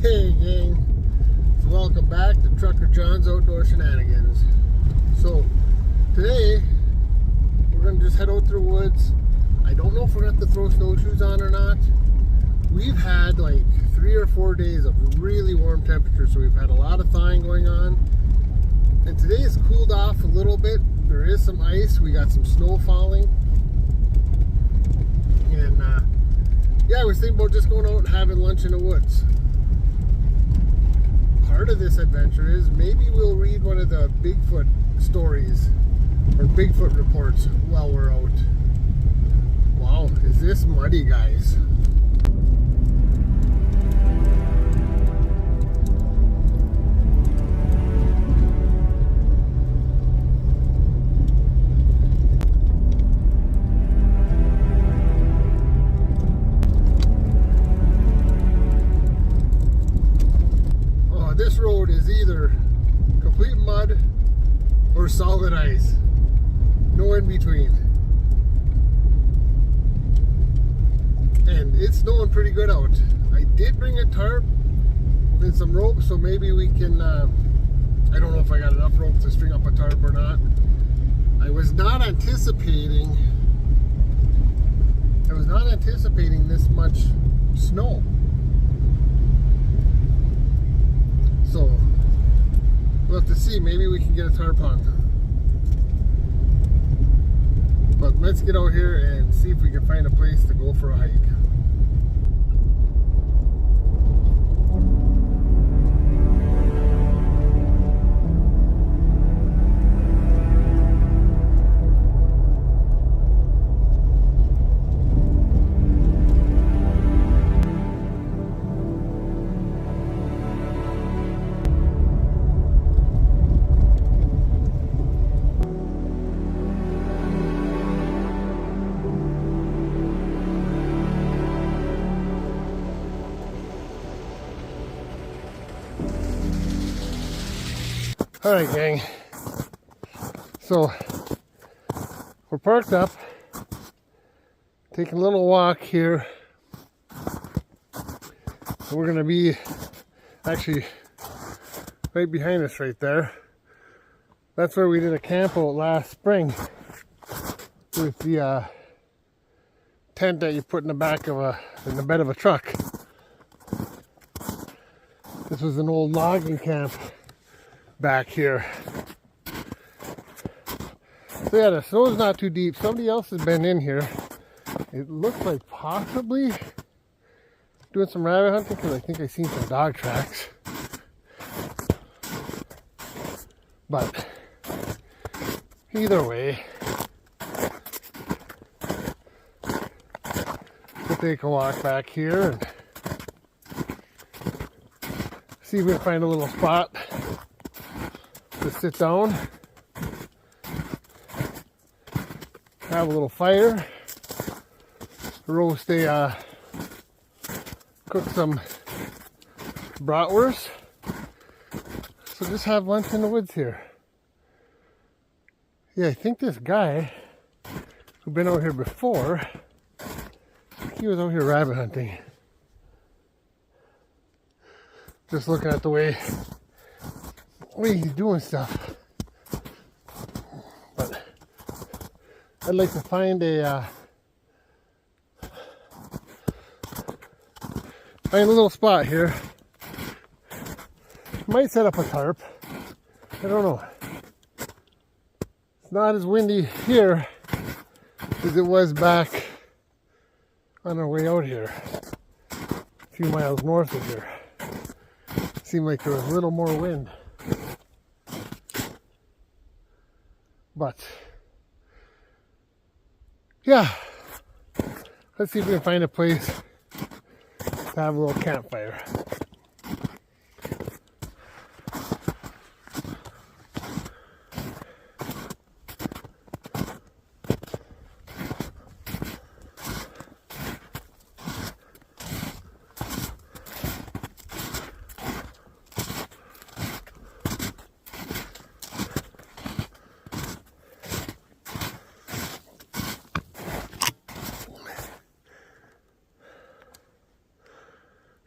Hey gang, welcome back to Trucker John's Outdoor Shenanigans. So today we're going to just head out through the woods. I don't know if we're going to have to throw snowshoes on or not. We've had like 3 or 4 days of really warm temperatures, so we've had a lot of thawing going on. And today it's cooled off a little bit. There is some ice, we got some snow falling. And yeah, I was thinking about just going out and having lunch in the woods. Part of this adventure is maybe we'll read one of the Bigfoot stories or Bigfoot reports while we're out. Wow, is this muddy, guys? This road is either complete mud or solid ice. No in between. And it's snowing pretty good out. I did bring a tarp and some rope, so maybe we can, I don't know if I got enough rope to string up a tarp or not. I was not anticipating this much snow. So we'll have to see. Maybe we can get a tarp hung. But let's get out here and see if we can find a place to go for a hike. Alright gang, so we're parked up, taking a little walk here. We're going to be actually right behind us right there. That's where we did a camp out last spring with the tent that you put in the back of in the bed of a truck. This was an old logging camp back here. So yeah, the snow's not too deep. Somebody else has been in here. It looks like possibly doing some rabbit hunting, because I think I seen some dog tracks. But either way, we'll take a walk back here and see if we can find a little spot to sit down, have a little fire, roast cook some bratwurst. So just have lunch in the woods here. Yeah, I think this guy who'd been out here before, he was out here rabbit hunting. Just looking at the way he's doing stuff. But I'd like to find a little spot here. Might set up a tarp. I don't know. It's not as windy here as it was back on our way out here, a few miles north of here. Seemed like there was a little more wind. But yeah, let's see if we can find a place to have a little campfire.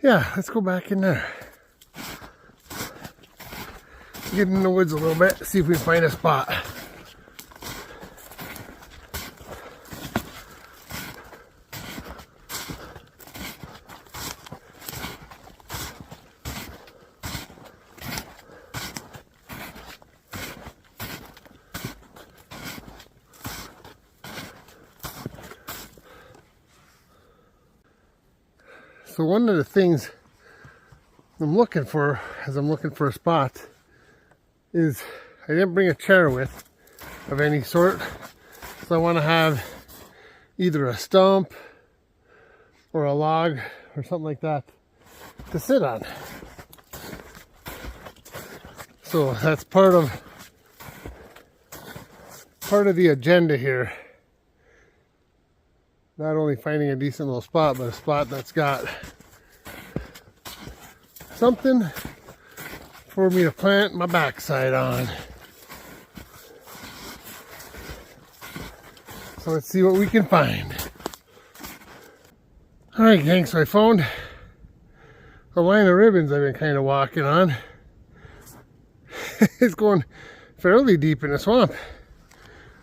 Yeah, let's go back in there. Get in the woods a little bit, see if we can find a spot. So one of the things I'm looking for as I'm looking for a spot is I didn't bring a chair with of any sort. So I want to have either a stump or a log or something like that to sit on. So that's part of the agenda here. Not only finding a decent little spot, but a spot that's got something for me to plant my backside on. So let's see what we can find. Alright gang, so I found a line of ribbons I've been kind of walking on. It's going fairly deep in the swamp.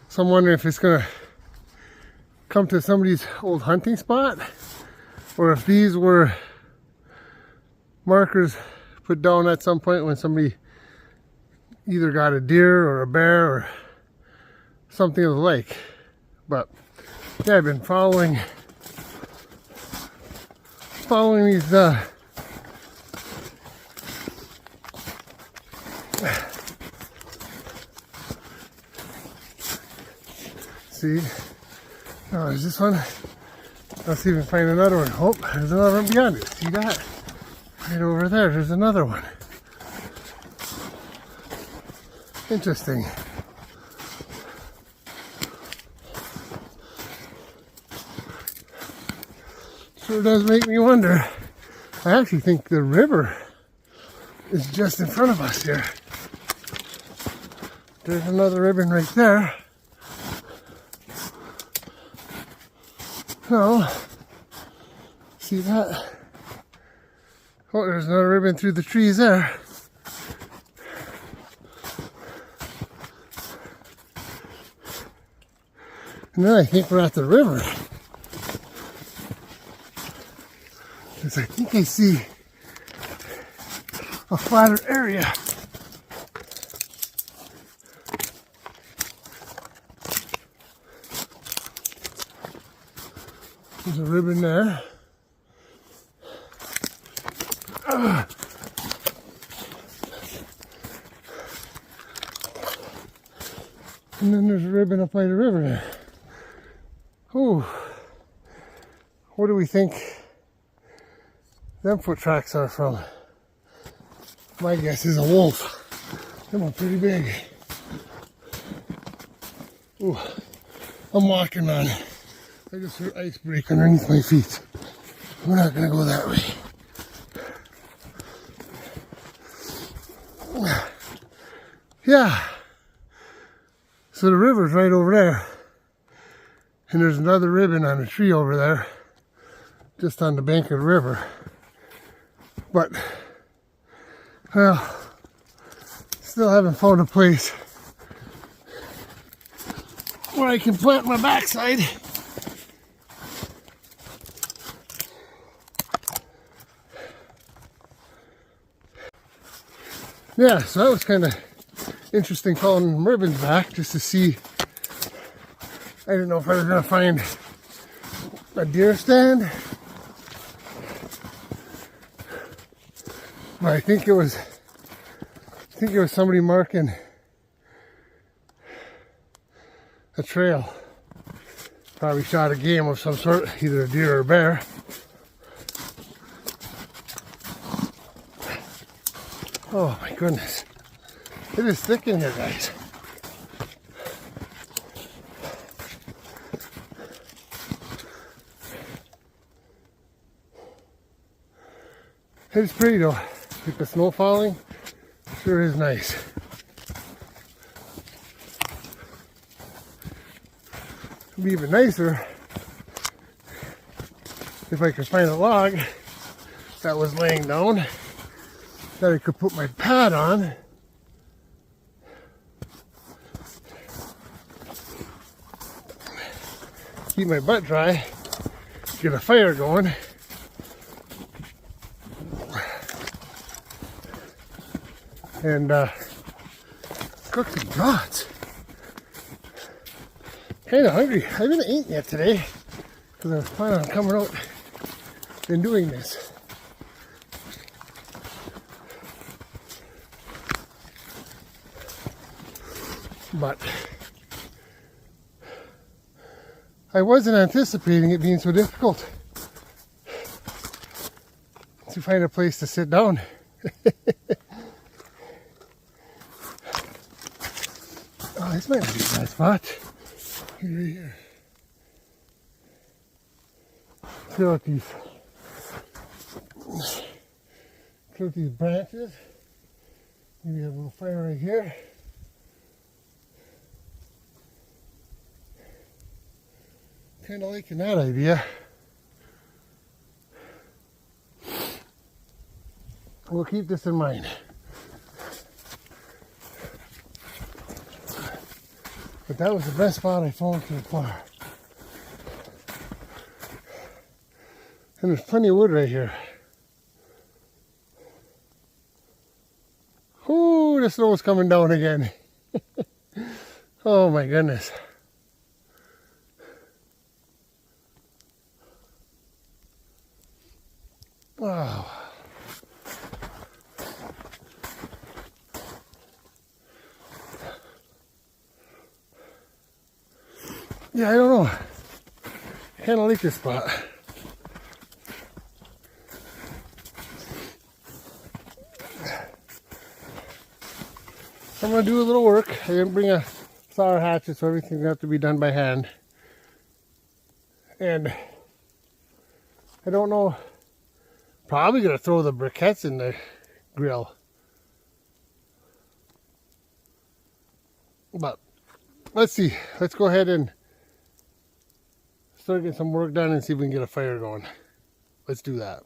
So I'm wondering if it's going to come to somebody's old hunting spot, or if these were markers put down at some point when somebody either got a deer or a bear or something of the like. But yeah, I've been following these see. Oh, there's this one. Let's see if we can find another one. Oh, there's another one beyond it. See that? Right over there, there's another one. Interesting. Sure does make me wonder. I actually think the river is just in front of us here. There's another ribbon right there. No. See that? Oh, there's another ribbon through the trees there. And then I think we're at the river. Because I think I see a flatter area. There's a ribbon there. And then there's a ribbon up by the river there. Oh, what do we think them foot tracks are from? My guess is a wolf. Them are pretty big. Ooh, I'm walking on. I just heard ice break underneath my feet. We're not going to go that way. Yeah. So the river's right over there. And there's another ribbon on a tree over there. Just on the bank of the river. But, well, still haven't found a place where I can plant my backside. Yeah, so that was kind of interesting calling ribbons back just to see. I didn't know if I was going to find a deer stand, but I think it was somebody marking a trail. Probably shot a game of some sort, either a deer or a bear. Oh my goodness. It is thick in here, guys. It's pretty though. With the snow falling, sure is nice. It'd be even nicer if I could find a log that was laying down that I could put my pad on. Keep my butt dry, get a fire going. And cook some brats. Kind of hungry. I haven't eaten yet today because I was planning on coming out and doing this. But I wasn't anticipating it being so difficult to find a place to sit down. Oh, this might be a bad spot. Here. Clear out these branches. Maybe have a little fire right here. Kind of liking that idea. We'll keep this in mind. But that was the best spot I found so far. And there's plenty of wood right here. Ooh, the snow's coming down again. Oh my goodness. Wow. Yeah, I don't know. I kind of like this spot. I'm going to do a little work. I didn't bring a saw or hatchet, so everything's going to have to be done by hand. And I don't know. Probably going to throw the briquettes in the grill. But let's see. Let's go ahead and start getting some work done and see if we can get a fire going. Let's do that.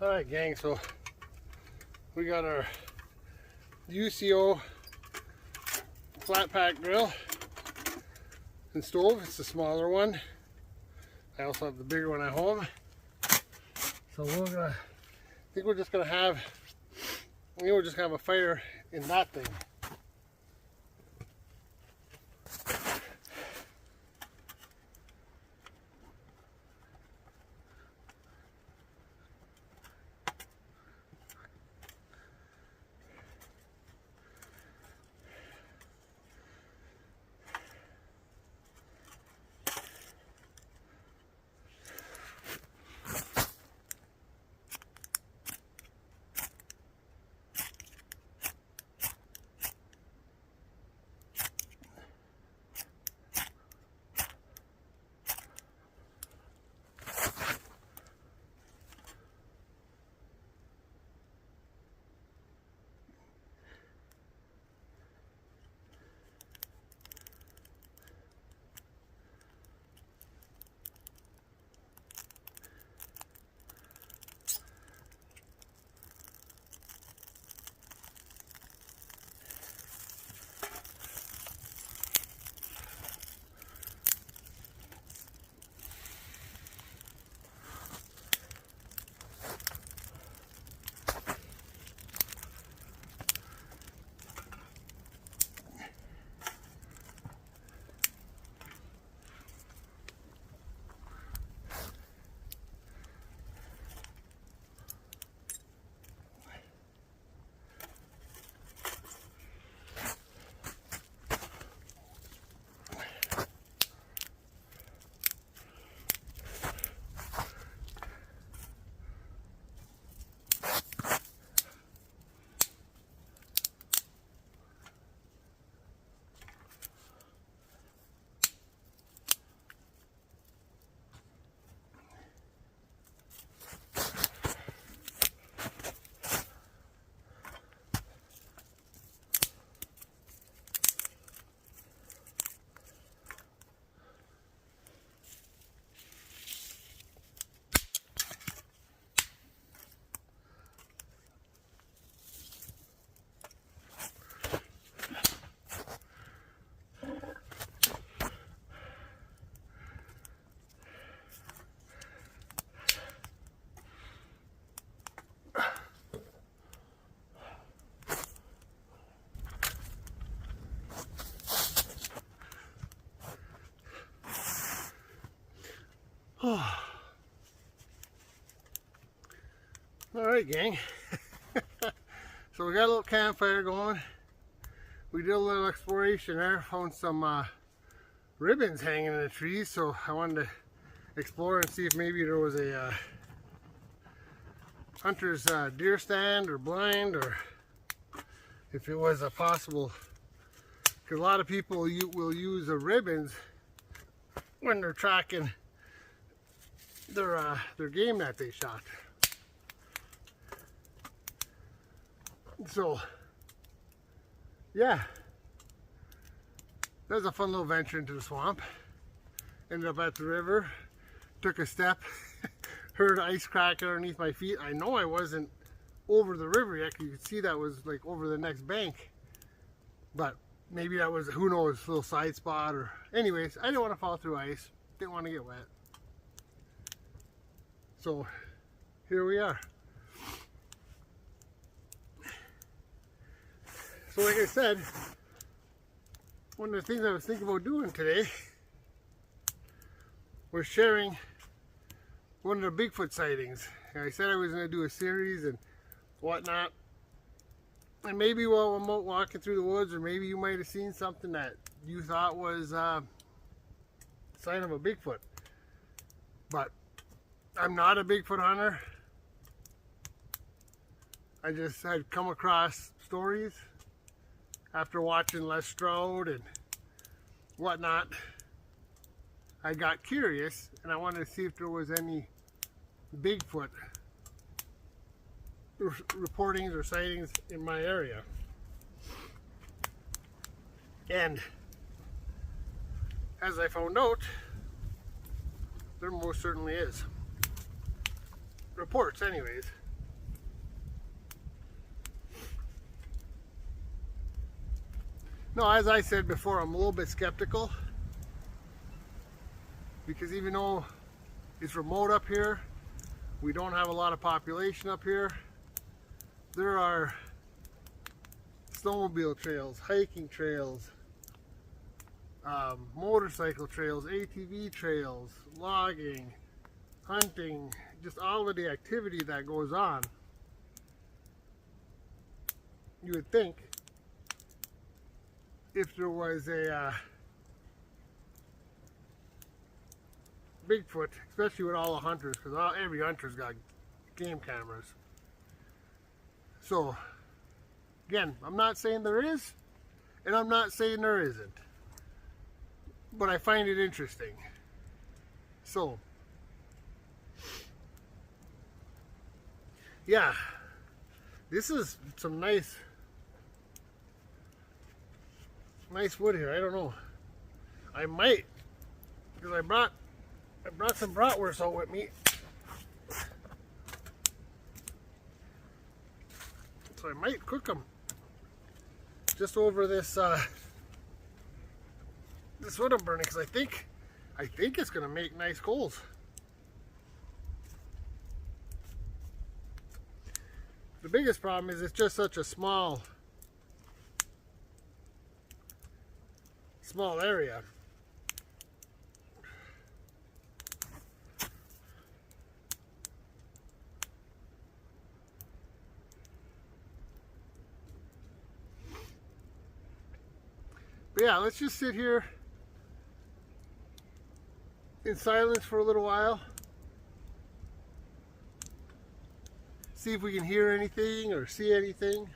Alright gang, so we got our UCO flat pack grill and stove. It's the smaller one. I also have the bigger one at home. So I think we're just gonna have a fire in that thing. Alright, gang. So we got a little campfire going. We did a little exploration there, found some ribbons hanging in the trees, so I wanted to explore and see if maybe there was a hunter's deer stand or blind, or if it was a possible, because a lot of people will use the ribbons when they're tracking their game that they shot. So yeah, that was a fun little venture into the swamp. Ended up at the river, took a step, heard ice cracking underneath my feet. I know I wasn't over the river yet, you could see that was like over the next bank, but maybe that was, who knows, a little side spot. Or anyways, I didn't want to fall through ice, didn't want to get wet, so here we are. So like I said, one of the things I was thinking about doing today was sharing one of the Bigfoot sightings. And I said I was going to do a series and whatnot. And maybe while I'm out walking through the woods, or maybe you might have seen something that you thought was a sign of a Bigfoot. But I'm not a Bigfoot hunter. I just had come across stories after watching Les Stroud and whatnot. I got curious and I wanted to see if there was any Bigfoot reportings or sightings in my area. And as I found out, there most certainly is. Reports anyways. No, as I said before, I'm a little bit skeptical, because even though it's remote up here, we don't have a lot of population up here. There are snowmobile trails, hiking trails, motorcycle trails, ATV trails, logging, hunting, just all of the activity that goes on. You would think if there was a Bigfoot, especially with all the hunters, because every hunter's got game cameras. So again, I'm not saying there is, and I'm not saying there isn't, but I find it interesting. So yeah, this is some nice wood here. I don't know, I might, because I brought some bratwurst out with me, so I might cook them just over this this wood I'm burning, because I think it's gonna make nice coals. The biggest problem is it's just such a small area. But yeah, let's just sit here in silence for a little while. See if we can hear anything or see anything.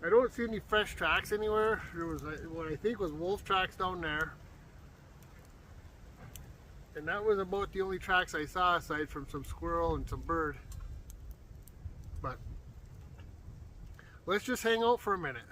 I don't see any fresh tracks anywhere. There was what I think was wolf tracks down there. And that was about the only tracks I saw, aside from some squirrel and some bird. But let's just hang out for a minute.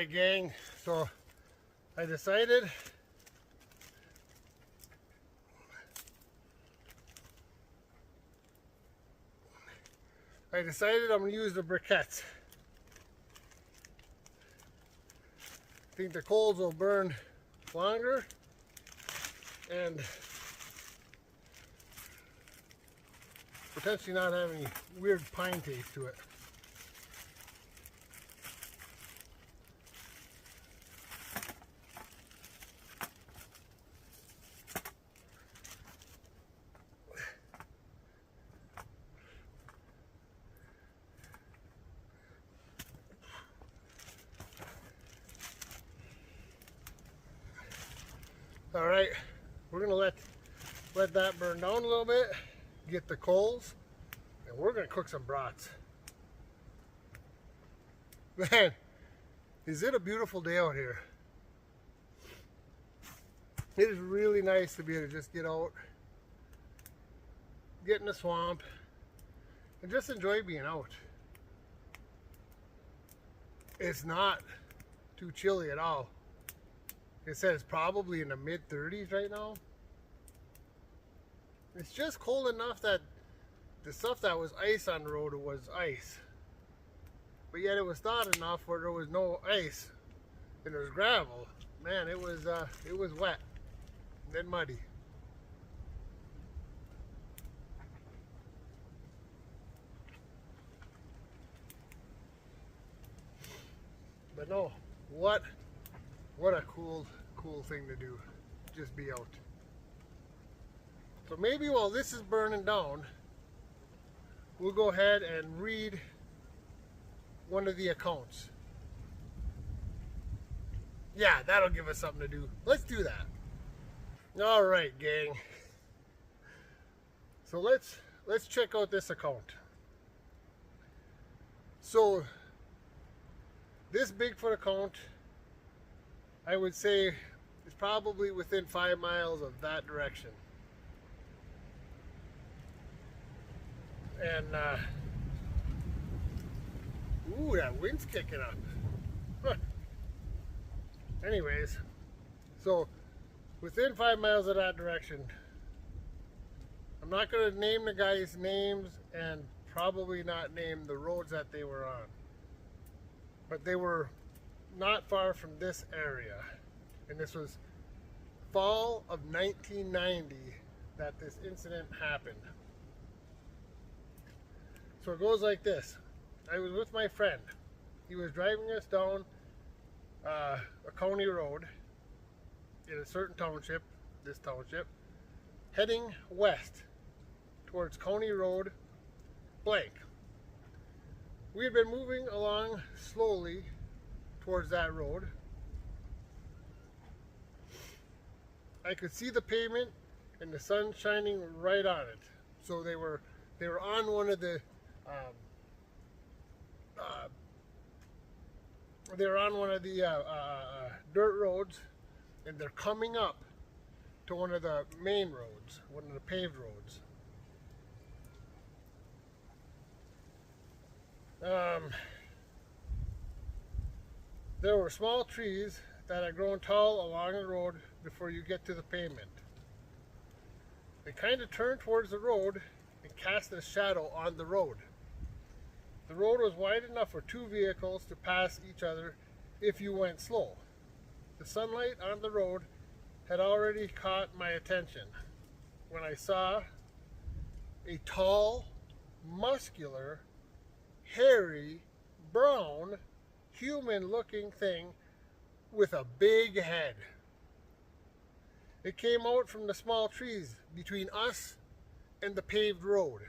Alright gang, so I decided I'm going to use the briquettes. I think the coals will burn longer and potentially not have any weird pine taste to it. All right, we're gonna let that burn down a little bit, get the coals, and we're gonna cook some brats. Man, is it a beautiful day out here? It is really nice to be able to just get out, get in the swamp, and just enjoy being out. It's not too chilly at all. Like I said, it's probably in the mid-30s right now. It's just cold enough that the stuff that was ice on the road was ice. But yet it was thawed enough where there was no ice and there was gravel. Man, it was wet and then muddy. But no, what a cool thing to do. Just be out. So maybe while this is burning down, we'll go ahead and read one of the accounts. Yeah, that'll give us something to do. Let's do that. All right, gang. So let's check out this account. So this Bigfoot account, I would say, is probably within 5 miles of that direction. And ooh, that wind's kicking up. Huh. Anyways, so within 5 miles of that direction. I'm not going to name the guys' names and probably not name the roads that they were on. But they were not far from this area. And this was fall of 1990 that this incident happened. So it goes like this. I was with my friend. He was driving us down a county road in a certain township, this township, heading west towards County Road blank. We had been moving along slowly towards that road. I could see the pavement and the sun shining right on it. So they were on one of the dirt roads, and they're coming up to one of the main roads, one of the paved roads. There were small trees that had grown tall along the road before you get to the pavement. They kind of turned towards the road and cast a shadow on the road. The road was wide enough for 2 vehicles to pass each other if you went slow. The sunlight on the road had already caught my attention when I saw a tall, muscular, hairy, brown, human-looking thing with a big head. It came out from the small trees between us and the paved road.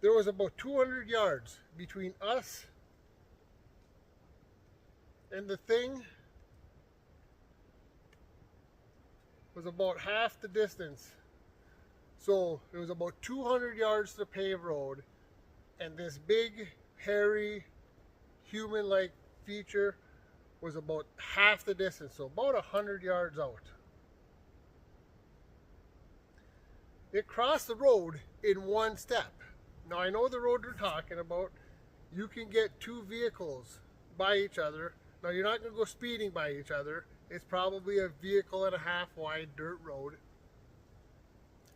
There was about 200 yards between us and the thing. Was about half the distance. So it was about 200 yards to the paved road, and this big, hairy, human-like feature was about half the distance, so about 100 yards out. It crossed the road in one step. Now I know the road we're talking about, you can get 2 vehicles by each other. Now you're not going to go speeding by each other. It's probably a vehicle and a half wide dirt road.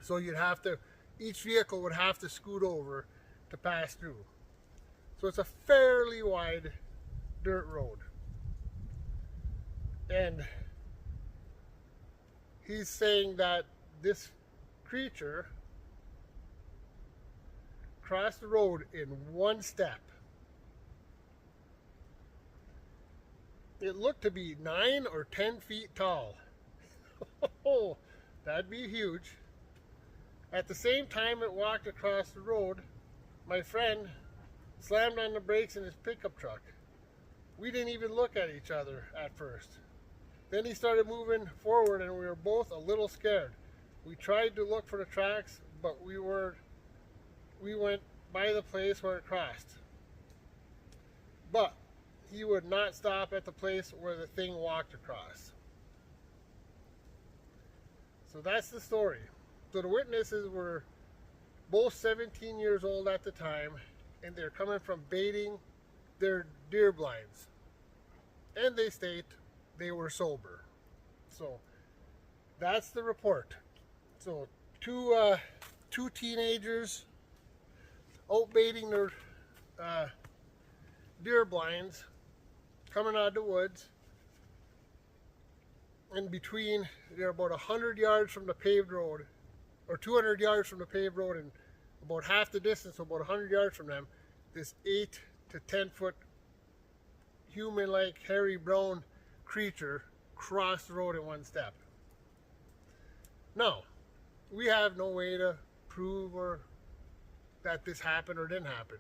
So you'd have to, each vehicle would have to scoot over to pass through. So it's a fairly wide dirt road. And he's saying that this creature crossed the road in one step. It looked to be 9 or 10 feet tall. Oh, that'd be huge. At the same time it walked across the road, my friend slammed on the brakes in his pickup truck. We didn't even look at each other at first. Then he started moving forward and we were both a little scared. We tried to look for the tracks, but we went by the place where it crossed. But he would not stop at the place where the thing walked across. So that's the story. So the witnesses were both 17 years old at the time, and they're coming from baiting their deer blinds. And they state they were sober. So that's the report. So two teenagers out baiting their deer blinds, coming out of the woods, and between, they're about 100 yards from the paved road, or 200 yards from the paved road, and about half the distance, so about 100 yards from them, this 8 to 10 foot human-like hairy brown creature crossed the road in one step. Now, we have no way to prove or that this happened or didn't happen.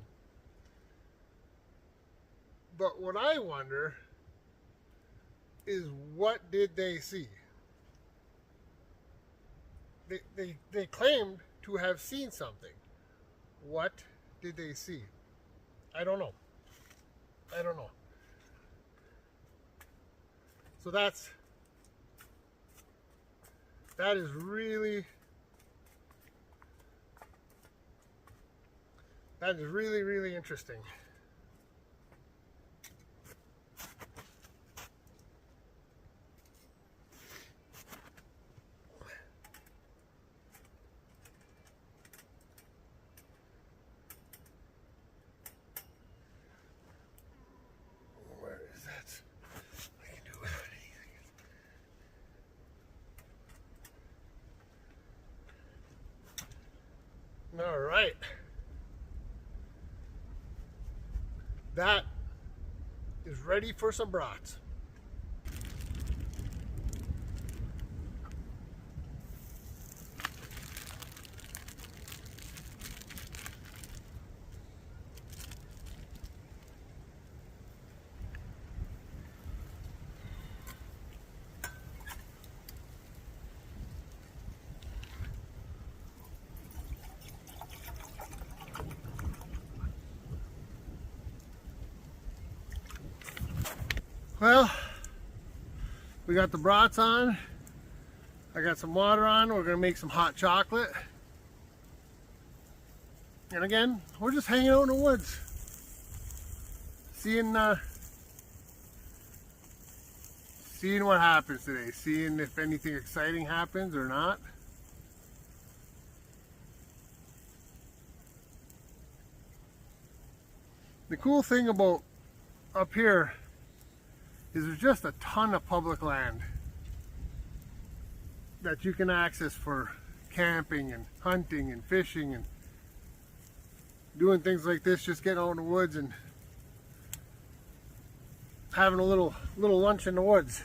But what I wonder is, what did they see? They claimed to have seen something. What did they see? I don't know. I don't know. So that is really really interesting. Where is that? I can do anything. All right. That is ready for some brats. Well, we got the brats on. I got some water on. We're gonna make some hot chocolate. And again, we're just hanging out in the woods, seeing what happens today, seeing if anything exciting happens or not. The cool thing about up here is there's just a ton of public land that you can access for camping and hunting and fishing and doing things like this, just getting out in the woods and having a little lunch in the woods.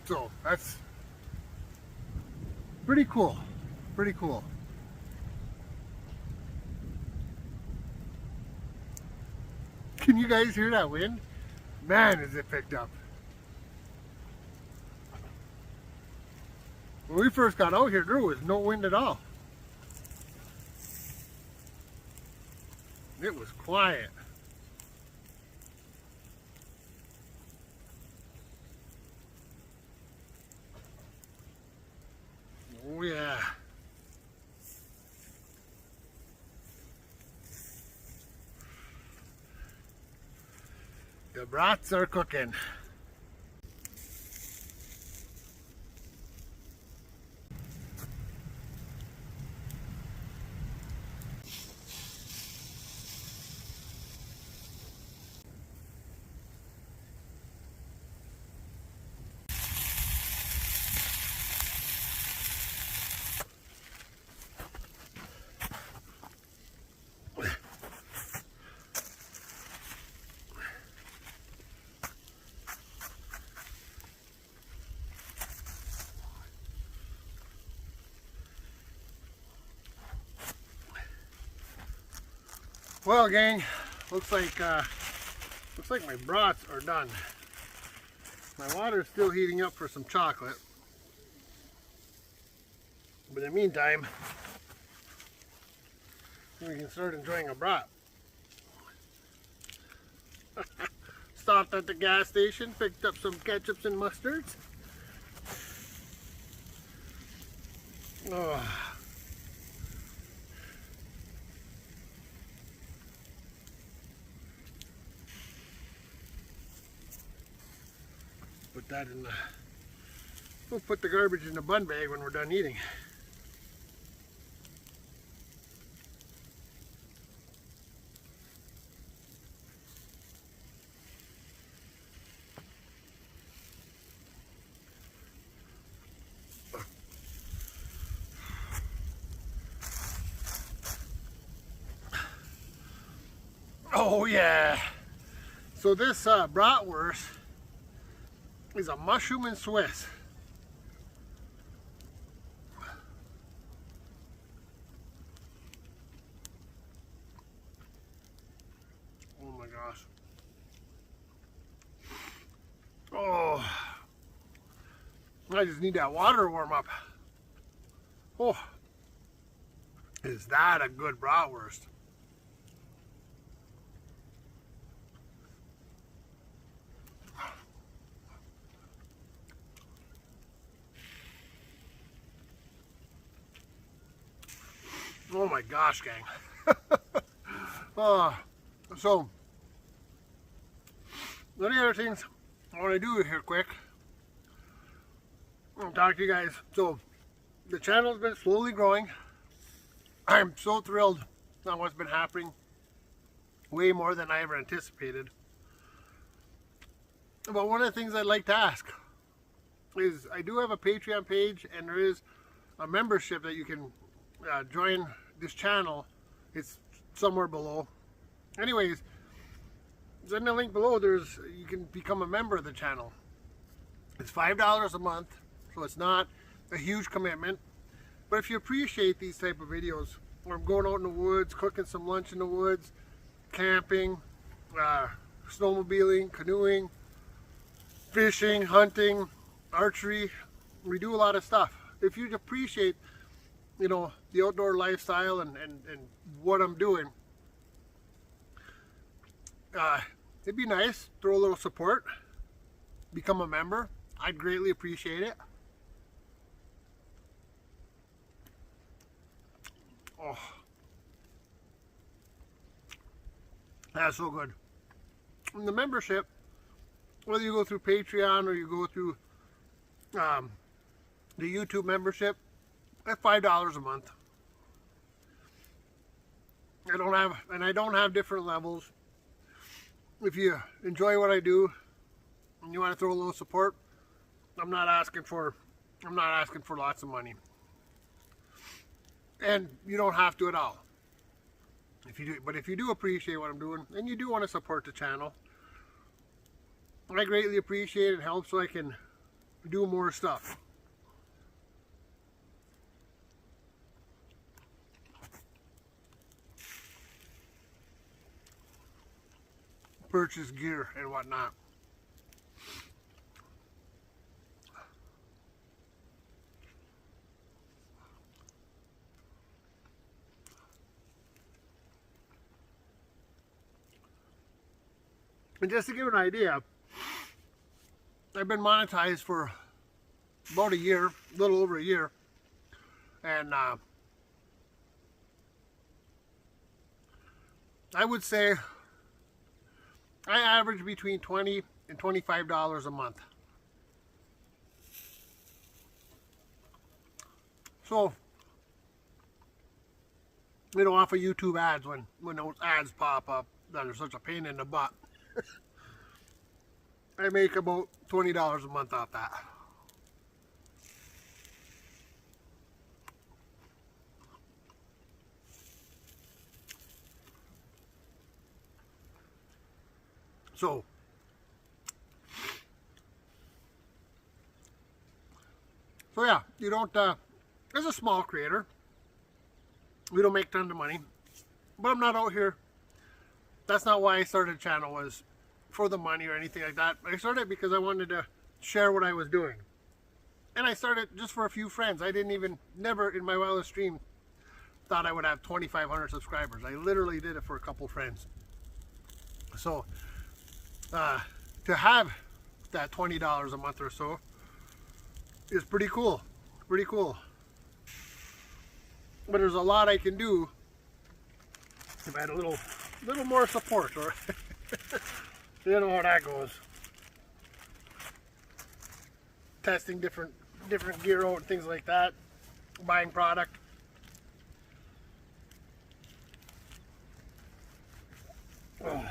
So that's pretty cool, pretty cool. Can you guys hear that wind? Man, is it picked up. When we first got out here, there was no wind at all. It was quiet. Oh yeah. The brats are cooking. Well, gang, looks like my brats are done. My water is still heating up for some chocolate, but in the meantime, we can start enjoying a brat. Stopped at the gas station, picked up some ketchups and mustards. Oh. Put that in the, we'll put the garbage in the bun bag when we're done eating. Oh yeah! So this bratwurst is a mushroom and Swiss. Oh my gosh. Oh, I just need that water to warm up. Oh, is that a good bratwurst? Oh my gosh, gang. So, one of the other things I want to do here quick, I'll talk to you guys. So, the channel's been slowly growing. I'm so thrilled on what's been happening. Way more than I ever anticipated. But one of the things I'd like to ask is, I do have a Patreon page, and there is a membership that you can join this channel. It's somewhere below. Anyways, in the link below, you can become a member of the channel. It's $5 a month, so it's not a huge commitment. But if you appreciate these type of videos, where I'm going out in the woods, cooking some lunch in the woods, camping, snowmobiling, canoeing, fishing, hunting, archery, we do a lot of stuff. If you appreciate, you know, the outdoor lifestyle and what I'm doing, it'd be nice, throw a little support, become a member. I'd greatly appreciate it. Oh, that's so good. And the membership, whether you go through Patreon or you go through the YouTube membership, at $5 a month. I don't have different levels. If you enjoy what I do and you want to throw a little support, I'm not asking for lots of money. And you don't have to at all. But if you do appreciate what I'm doing and you do want to support the channel, I greatly appreciate it. It helps so I can do more stuff. Purchase gear and whatnot. And just to give an idea, I've been monetized for about a year, a little over a year, and I would say I average between $20 and $25 a month. So, you know, off of YouTube ads, when those ads pop up that are such a pain in the butt, I make about $20 a month off that. So yeah, you don't, as a small creator, we don't make tons of money, but I'm not out here. That's not why I started a channel, was for the money or anything like that. I started because I wanted to share what I was doing. And I started just for a few friends. I didn't even, never in my wildest dream thought I would have 2,500 subscribers. I literally did it for a couple friends. So, to have that $20 a month or so is pretty cool. Pretty cool. But there's a lot I can do if I had a little more support, or you know how that goes. Testing different gear out and things like that. Buying product. Ugh.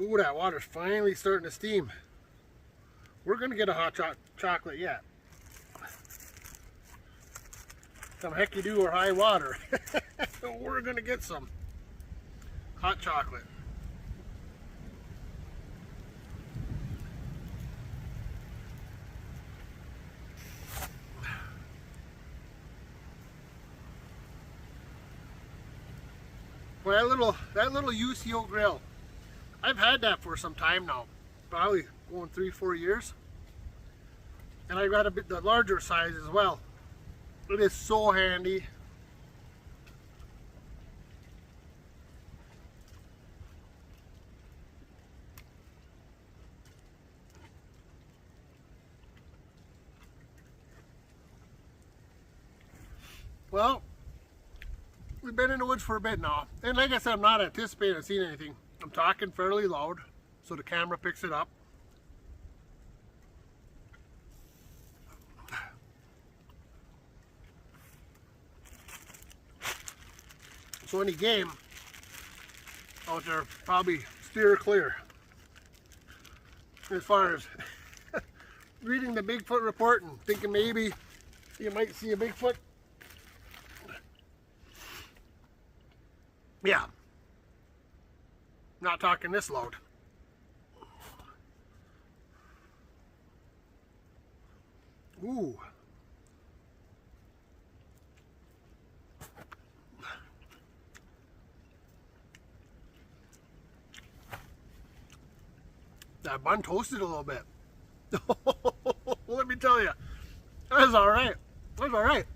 Ooh, that water's finally starting to steam. We're gonna get a hot chocolate yet. Some heck you do or high water. We're gonna get some hot chocolate. Well, that little UCO grill, I've had that for some time now, probably going 3-4 years, and I got the larger size as well. It is so handy. Well, we've been in the woods for a bit now, and like I said, I'm not anticipating seeing anything. I'm talking fairly loud so the camera picks it up. So any game out there, probably steer clear. As far as reading the Bigfoot report and thinking maybe you might see a Bigfoot. Yeah. Not talking this loud. Ooh. That bun toasted a little bit. Let me tell you, that's all right. That's all right.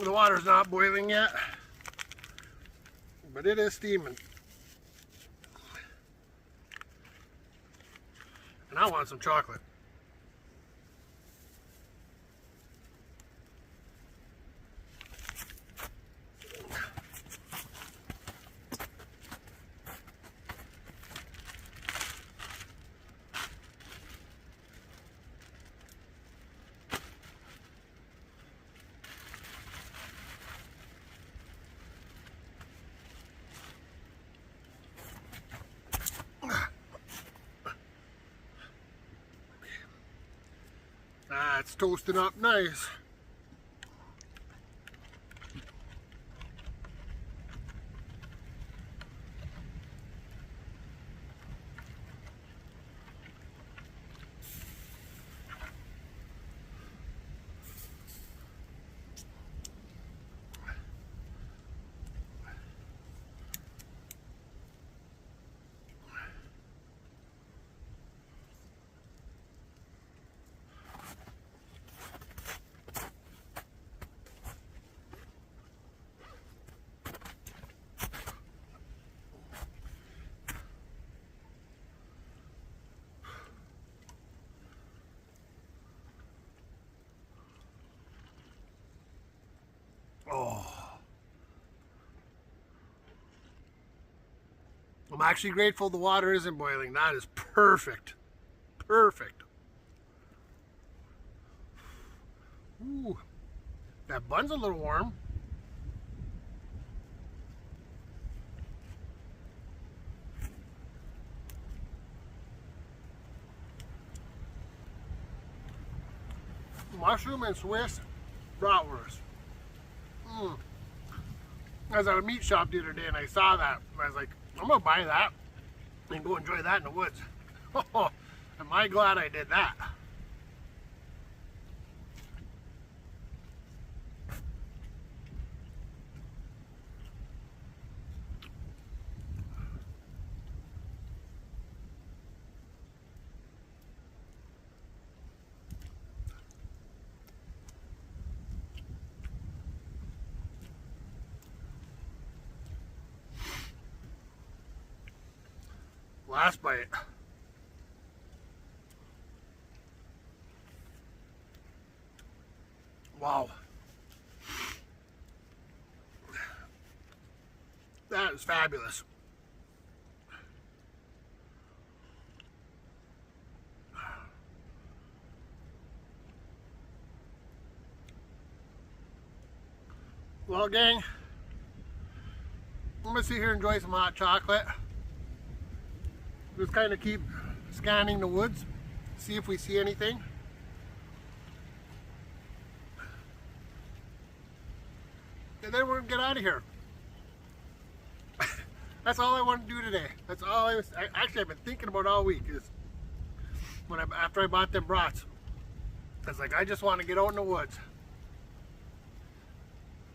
The water's not boiling yet, but it is steaming. And I want some chocolate. It's toasting up nice. I'm actually grateful the water isn't boiling. That is perfect. Perfect. Ooh, that bun's a little warm. Mushroom and Swiss bratwurst. I was at a meat shop the other day and I saw that. I was like, I'm gonna buy that and go enjoy that in the woods. Oh, am I glad I did that. Last bite. Wow. That is fabulous. Well, gang, I'm gonna sit here and enjoy some hot chocolate. Just kind of keep scanning the woods, see if we see anything. And then we're gonna get out of here. That's all I want to do today. That's all actually I've been thinking about all week is after I bought them brats. I was like, I just want to get out in the woods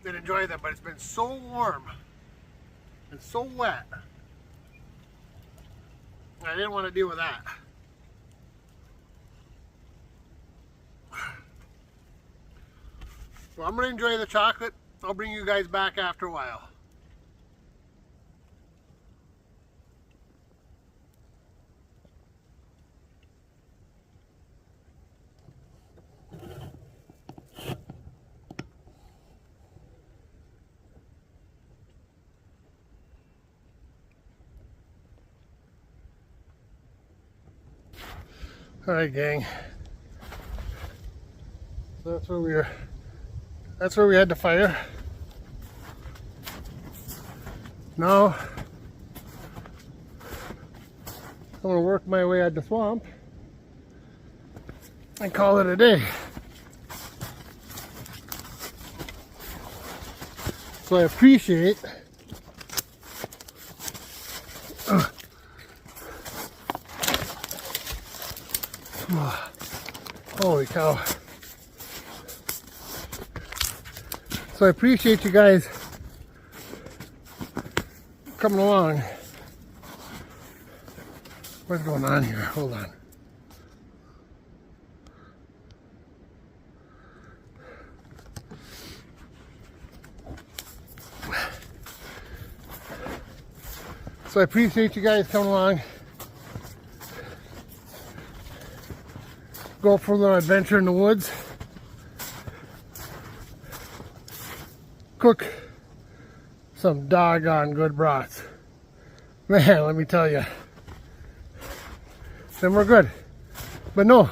and enjoy them, but it's been so warm and so wet. I didn't want to deal with that. Well, I'm going to enjoy the chocolate. I'll bring you guys back after a while. All right, gang. So that's where we are. That's where we had the fire. Now I'm gonna work my way out the swamp and call it a day. So I appreciate holy cow. So I appreciate you guys coming along. What's going on here? Hold on. So I appreciate you guys coming along. Go for a little adventure in the woods. Cook some doggone good brats. Man, let me tell you. Then we're good. But no,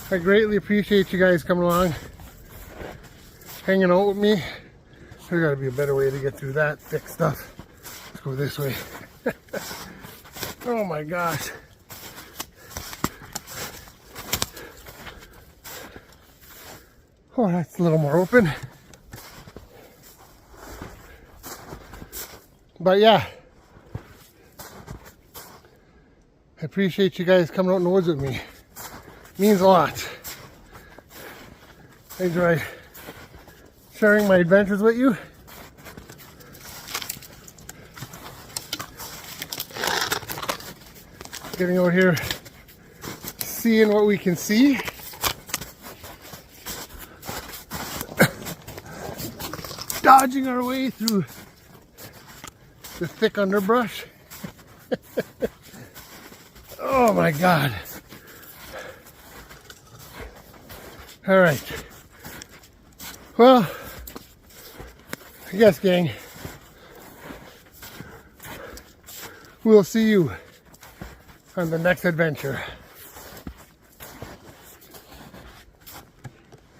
I greatly appreciate you guys coming along, hanging out with me. There's got to be a better way to get through that thick stuff. Let's go this way. Oh my gosh. Oh, that's a little more open. But yeah, I appreciate you guys coming out in the woods with me. It means a lot. I enjoy sharing my adventures with you. Getting out here, seeing what we can see. Dodging our way through the thick underbrush. Oh my God. All right. Well, I guess, gang, we'll see you on the next adventure.